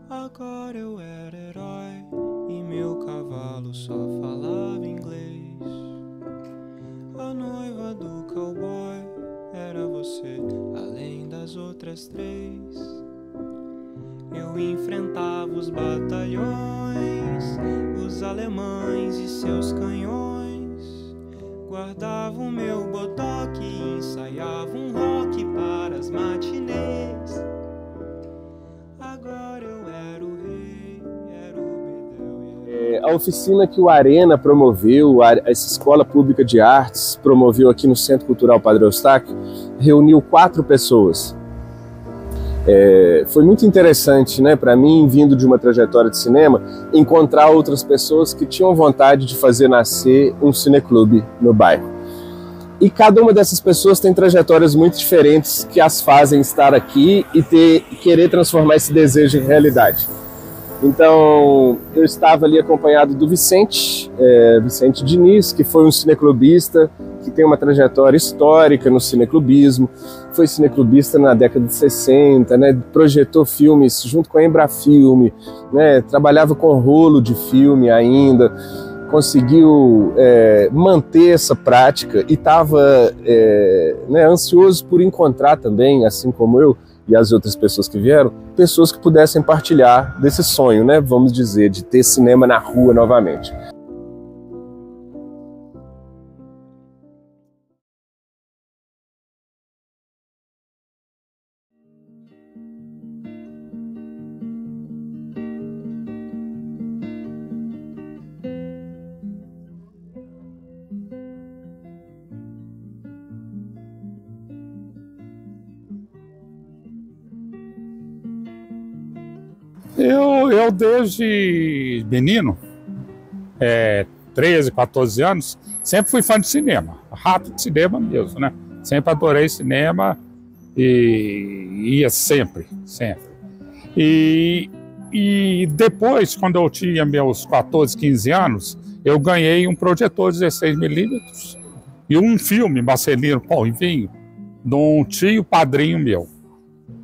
Agora eu era herói e meu cavalo só falava inglês. A noiva do cowboy era você, além das outras três. Eu enfrentava os batalhões, os alemães e seus canhões. Guardava o meu bodoque e ensaiava um rock para as matinês. Agora eu era o rei, era o bedel. A oficina que o Arena promoveu, essa escola pública de artes promoveu aqui no Centro Cultural Padre Eustáquio, reuniu 4 pessoas. Foi muito interessante, né, para mim, vindo de uma trajetória de cinema, encontrar outras pessoas que tinham vontade de fazer nascer um cineclube no bairro. E cada uma dessas pessoas tem trajetórias muito diferentes que as fazem estar aqui e querer transformar esse desejo em realidade. Então, eu estava ali acompanhado do Vicente Diniz, que foi um cineclubista, que tem uma trajetória histórica no cineclubismo, foi cineclubista na década de 60, né, projetou filmes junto com a Embrafilme, né, trabalhava com rolo de filme ainda, conseguiu manter essa prática e estava ansioso por encontrar também, assim como eu e as outras pessoas que vieram, pessoas que pudessem partilhar desse sonho, né, vamos dizer, de ter cinema na rua novamente. Eu desde menino, 13, 14 anos, sempre fui fã de cinema, rato de cinema mesmo, né? Sempre adorei cinema e ia sempre. E depois, quando eu tinha meus 14, 15 anos, eu ganhei um projetor 16mm e um filme, Marcelino Pão e Vinho, de um tio padrinho meu.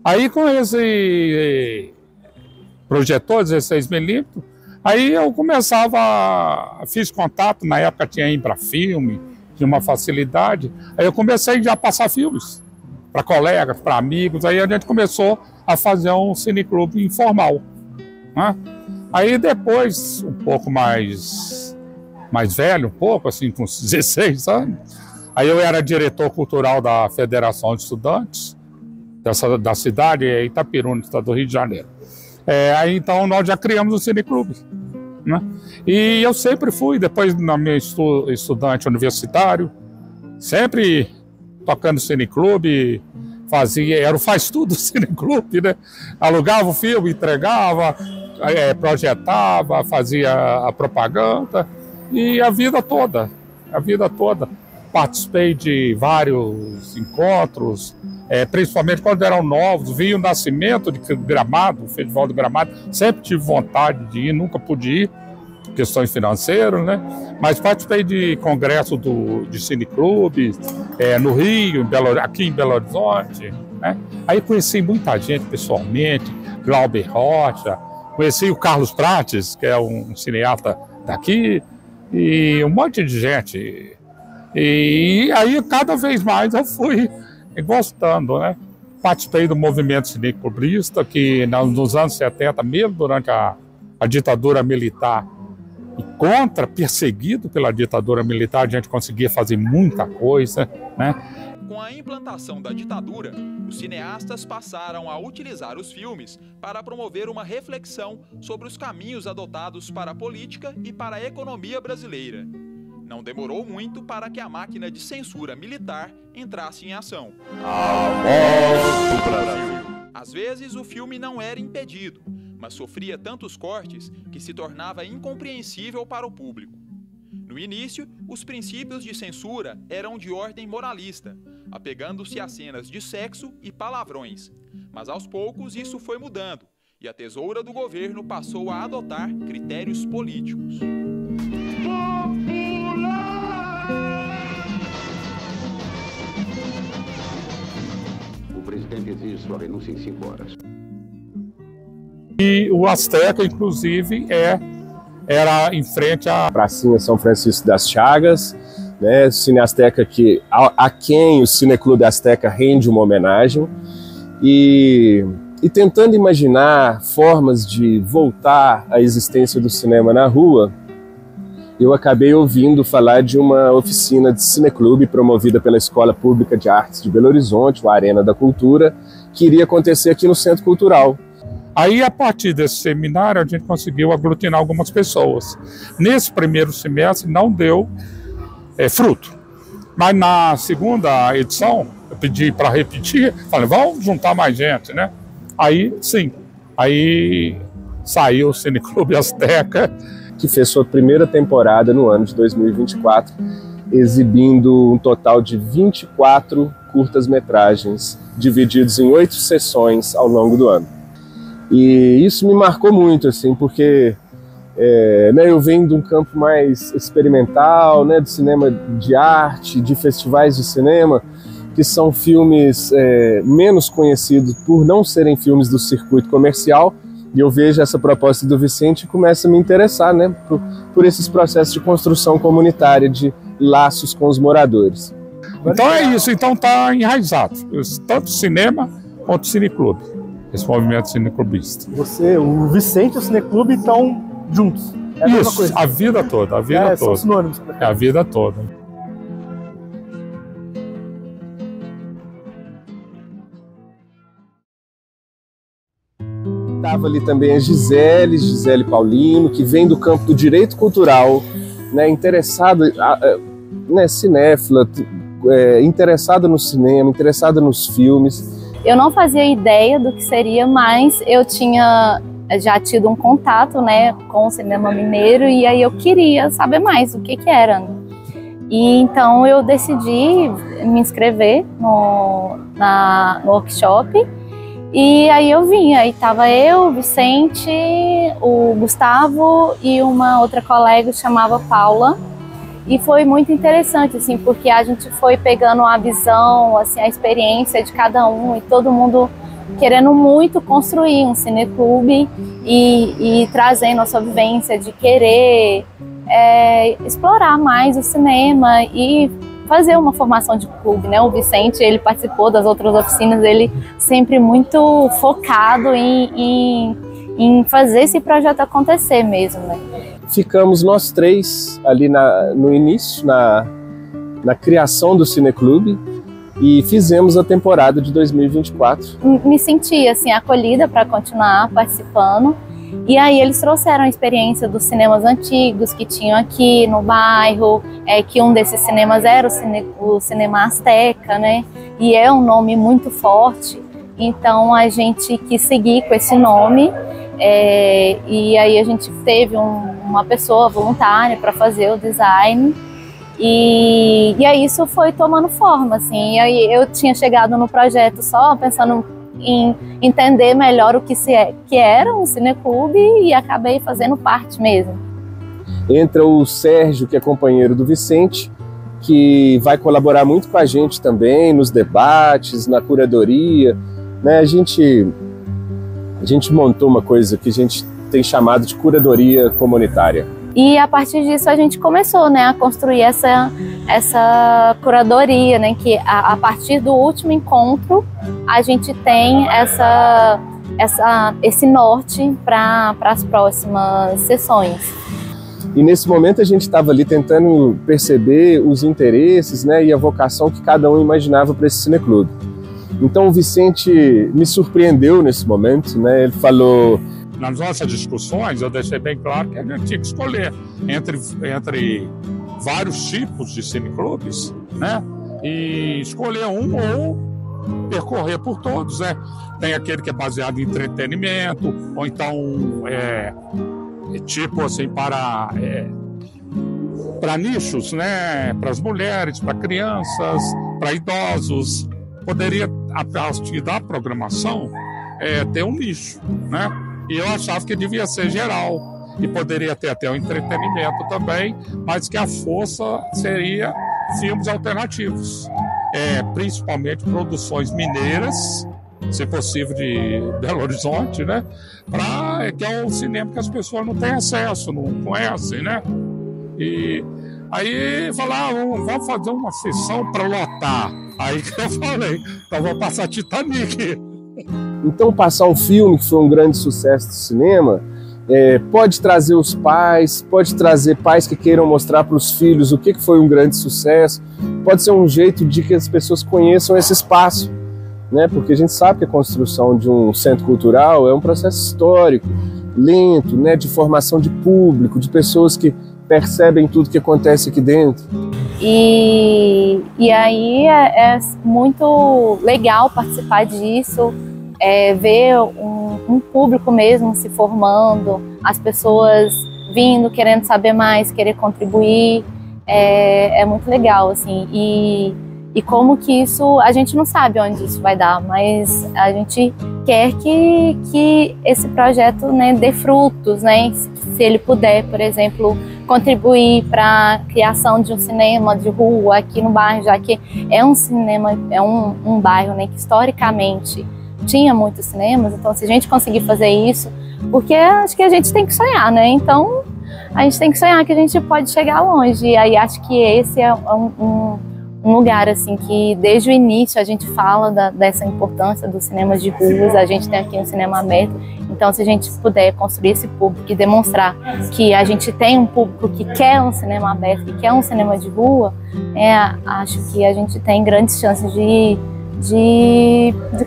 Aí com esse projetor 16mm, aí eu fiz contato, na época tinha Embrafilme, tinha uma facilidade, aí eu comecei já a passar filmes para colegas, para amigos, aí a gente começou a fazer um cineclube informal, né? Aí depois, um pouco mais velho, assim, com uns 16 anos, aí eu era diretor cultural da Federação de Estudantes da cidade, Itapiruna, no estado do Rio de Janeiro. Aí então nós já criamos o cineclube, né? E eu sempre fui, depois na minha estudante universitário, sempre tocando cineclube, era o faz-tudo cineclube, né? Alugava o filme, entregava, projetava, fazia a propaganda e a vida toda. Participei de vários encontros, principalmente quando eram novos, vi o nascimento de Gramado, o Festival do Gramado, sempre tive vontade de ir, nunca pude ir, por questões financeiras, né? Mas participei de congresso de cineclubes, no Rio, aqui em Belo Horizonte, né? Aí conheci muita gente pessoalmente, Glauber Rocha, conheci o Carlos Prates, que é um cineasta daqui, e um monte de gente. E aí cada vez mais eu fui gostando, né? Participei do movimento cineclubista, que nos anos 70, mesmo durante a ditadura militar, e perseguido pela ditadura militar, a gente conseguia fazer muita coisa, né? Com a implantação da ditadura, os cineastas passaram a utilizar os filmes para promover uma reflexão sobre os caminhos adotados para a política e para a economia brasileira. Não demorou muito para que a máquina de censura militar entrasse em ação. A voz do Brasil. Às vezes o filme não era impedido, mas sofria tantos cortes que se tornava incompreensível para o público. No início, os princípios de censura eram de ordem moralista, apegando-se a cenas de sexo e palavrões. Mas aos poucos isso foi mudando, e a tesoura do governo passou a adotar critérios políticos. O presidente exige sua renúncia em 5 horas. E o Azteca, inclusive, era em frente à Pracinha São Francisco das Chagas, né? O Cine Azteca a quem o Cineclube Azteca rende uma homenagem. E tentando imaginar formas de voltar à existência do cinema na rua, eu acabei ouvindo falar de uma oficina de cineclube promovida pela Escola Pública de Artes de Belo Horizonte, o Arena da Cultura, que iria acontecer aqui no Centro Cultural. Aí, a partir desse seminário, a gente conseguiu aglutinar algumas pessoas. Nesse primeiro semestre, não deu fruto. Mas na segunda edição, eu pedi para repetir, falei, vamos juntar mais gente, né? Aí, sim. Aí saiu o Cineclube Azteca, que fez sua primeira temporada no ano de 2024, exibindo um total de 24 curtas-metragens, divididos em 8 sessões ao longo do ano. E isso me marcou muito, assim, porque eu venho de um campo mais experimental, né, do cinema de arte, de festivais de cinema, que são filmes menos conhecidos por não serem filmes do circuito comercial, e eu vejo essa proposta do Vicente e começo a me interessar, né, por esses processos de construção comunitária, de laços com os moradores. Então é isso, então está enraizado, tanto cinema quanto cineclube, esse movimento cineclubista. Você, o Vicente e o Cineclube estão juntos, é a mesma Isso, coisa. a vida toda, a vida toda. São sinônimos. É a vida toda. Estava ali também a Gisele Paulino, que vem do campo do direito cultural, né, interessada, né, cinéfila, interessada no cinema, interessada nos filmes. Eu não fazia ideia do que seria, mas eu tinha já tido um contato, né, com o cinema mineiro, e aí eu queria saber mais o que era. E então eu decidi me inscrever no workshop. E aí eu vim, aí tava eu, o Vicente, o Gustavo e uma outra colega que chamava Paula. E foi muito interessante, assim, porque a gente foi pegando a visão, assim, a experiência de cada um, e todo mundo querendo muito construir um cineclube e trazendo a sua vivência de querer explorar mais o cinema e fazer uma formação de clube, né? O Vicente, ele participou das outras oficinas, ele sempre muito focado em fazer esse projeto acontecer mesmo, né? Ficamos nós três ali no início, na criação do Cineclube, e fizemos a temporada de 2024. Me senti assim acolhida para continuar participando. E aí eles trouxeram a experiência dos cinemas antigos que tinham aqui no bairro, que um desses cinemas era o Cinema Azteca, né? E é um nome muito forte, então a gente quis seguir com esse nome, e aí a gente teve uma pessoa voluntária para fazer o design, e aí isso foi tomando forma, assim. E aí eu tinha chegado no projeto só pensando em entender melhor o que era um cineclube, e acabei fazendo parte mesmo. Entra o Sérgio, que é companheiro do Vicente, que vai colaborar muito com a gente também nos debates, na curadoria, né? A gente montou uma coisa que a gente tem chamado de curadoria comunitária. E a partir disso a gente começou, né, a construir essa curadoria, né, que a partir do último encontro a gente tem esse norte para as próximas sessões. E nesse momento a gente estava ali tentando perceber os interesses, né, e a vocação que cada um imaginava para esse cineclube. Então o Vicente me surpreendeu nesse momento, né, ele falou... Nas nossas discussões, eu deixei bem claro que a gente tinha que escolher entre vários tipos de cineclubes, né? E escolher um ou percorrer por todos, né? Tem aquele que é baseado em entretenimento, ou então tipo assim, para nichos, né? Para as mulheres, para crianças, para idosos. Poderia, a partir da programação, ter um nicho, né? E eu achava que devia ser geral, e poderia ter até o entretenimento também, mas que a força seria filmes alternativos, principalmente produções mineiras, se possível de Belo Horizonte, né? Que é um cinema que as pessoas não têm acesso, não conhecem, né? E aí falaram, vamos fazer uma sessão para lotar. Aí que eu falei, então vou passar Titanic. Então passar um filme que foi um grande sucesso do cinema pode trazer os pais, pode trazer pais que queiram mostrar para os filhos o que foi um grande sucesso, pode ser um jeito de que as pessoas conheçam esse espaço, né? Porque a gente sabe que a construção de um centro cultural é um processo histórico, lento, né? De formação de público, de pessoas que percebem tudo que acontece aqui dentro. E aí é muito legal participar disso, ver um público mesmo se formando, as pessoas vindo, querendo saber mais, querer contribuir, é muito legal, assim, e como que isso, a gente não sabe onde isso vai dar, mas a gente quer que esse projeto, né, dê frutos, né, se ele puder, por exemplo, contribuir para a criação de um cinema de rua aqui no bairro, já que é um cinema, é um bairro, né, que historicamente tinha muitos cinemas, então se a gente conseguir fazer isso, porque acho que a gente tem que sonhar, né? Então a gente tem que sonhar que a gente pode chegar longe, e aí acho que esse é um lugar assim que desde o início a gente fala dessa importância dos cinemas de ruas, a gente tem aqui um cinema aberto, então se a gente puder construir esse público e demonstrar que a gente tem um público que quer um cinema aberto, que quer um cinema de rua, acho que a gente tem grandes chances de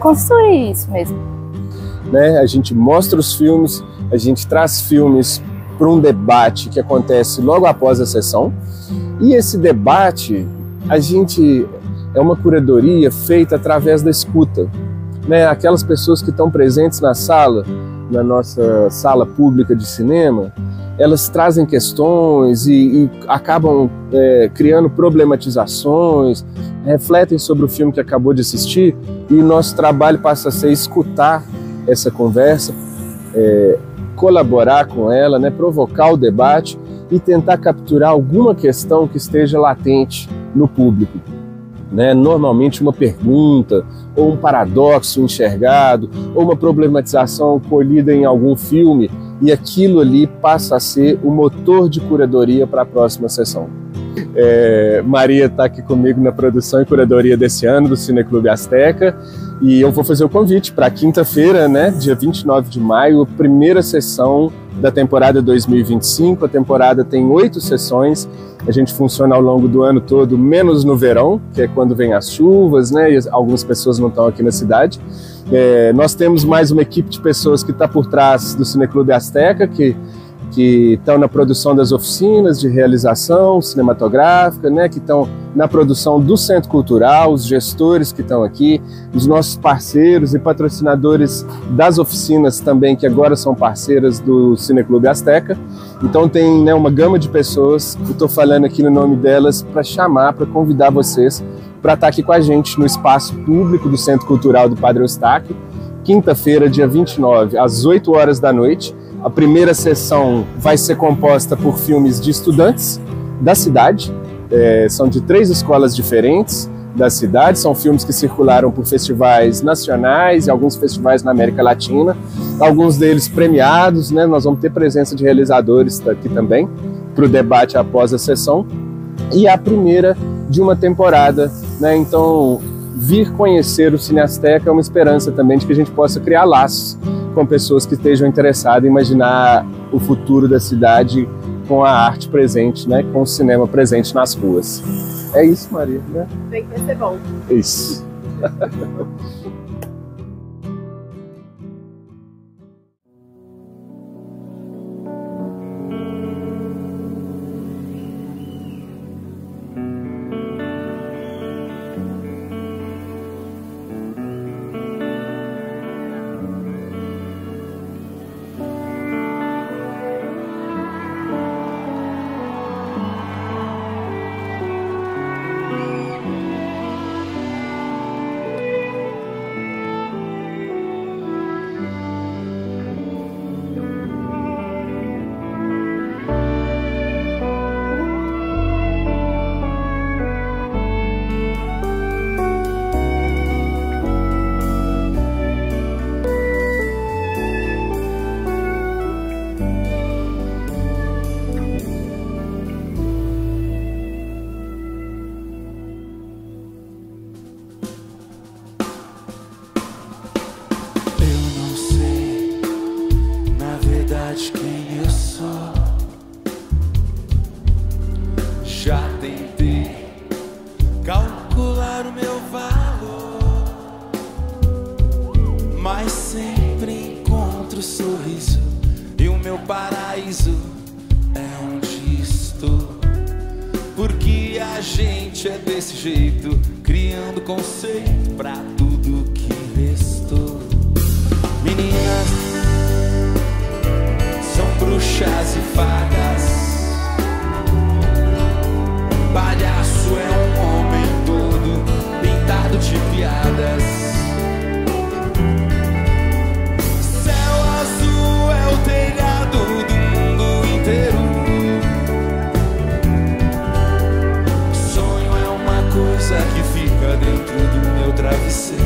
construir isso mesmo. Né? A gente mostra os filmes, a gente traz filmes para um debate que acontece logo após a sessão, e esse debate é uma curadoria feita através da escuta, né? Aquelas pessoas que estão presentes na sala, na nossa sala pública de cinema, elas trazem questões e acabam criando problematizações, refletem sobre o filme que acabou de assistir, e o nosso trabalho passa a ser escutar essa conversa, colaborar com ela, né, provocar o debate e tentar capturar alguma questão que esteja latente no público, né? Normalmente uma pergunta, ou um paradoxo enxergado, ou uma problematização colhida em algum filme, e aquilo ali passa a ser o motor de curadoria para a próxima sessão. Maria está aqui comigo na produção e curadoria desse ano do Cineclube Azteca, e eu vou fazer o convite para quinta-feira, né, dia 29 de maio, a primeira sessão da temporada 2025. A temporada tem 8 sessões, a gente funciona ao longo do ano todo, menos no verão, que é quando vem as chuvas, né, e algumas pessoas não estão aqui na cidade. Nós temos mais uma equipe de pessoas que está por trás do Cineclube Azteca, que estão na produção das oficinas de realização cinematográfica, né, que estão na produção do Centro Cultural, os gestores que estão aqui, os nossos parceiros e patrocinadores das oficinas também, que agora são parceiras do Cineclube Azteca. Então tem, né, uma gama de pessoas, eu estou falando aqui no nome delas para convidar vocês para estar aqui com a gente no espaço público do Centro Cultural do Padre Eustáquio, quinta-feira, dia 29, às 8 horas da noite. A primeira sessão vai ser composta por filmes de estudantes da cidade, são de 3 escolas diferentes da cidade, são filmes que circularam por festivais nacionais e alguns festivais na América Latina, alguns deles premiados, né? Nós vamos ter presença de realizadores aqui também para o debate após a sessão, e a primeira de uma temporada, né? Então, vir conhecer o Cine Azteca é uma esperança também de que a gente possa criar laços com pessoas que estejam interessadas em imaginar o futuro da cidade com a arte presente, né? Com o cinema presente nas ruas. É isso, Maria, né? Bem que vai ser bom. Isso. calcular o meu valor, mas sempre encontro o sorriso e o meu paraíso é onde estou. Porque a gente é desse jeito, criando conceito pra tudo que restou. Meninas são bruxas e fadas, palhaço é um homem todo pintado de piadas. Céu azul é o telhado do mundo inteiro. Sonho é uma coisa que fica dentro do meu travesseiro.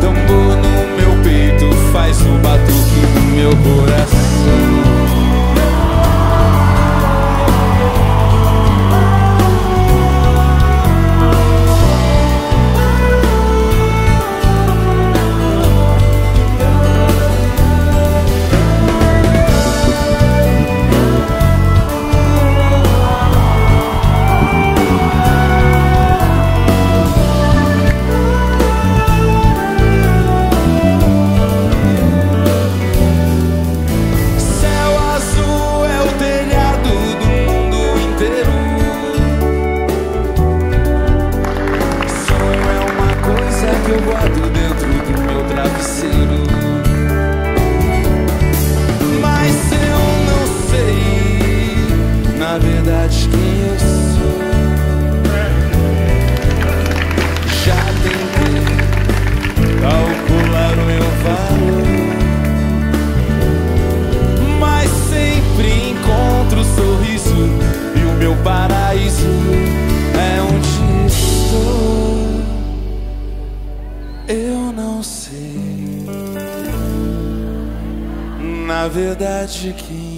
Tambor no meu peito faz o batuque do meu coração. Eu guardo dentro do meu travesseiro, mas eu não sei, na verdade, quem eu sou. Já tentei calcular o meu valor, mas sempre encontro o sorriso e o meu paraíso é onde estou. Eu não sei, na verdade, quem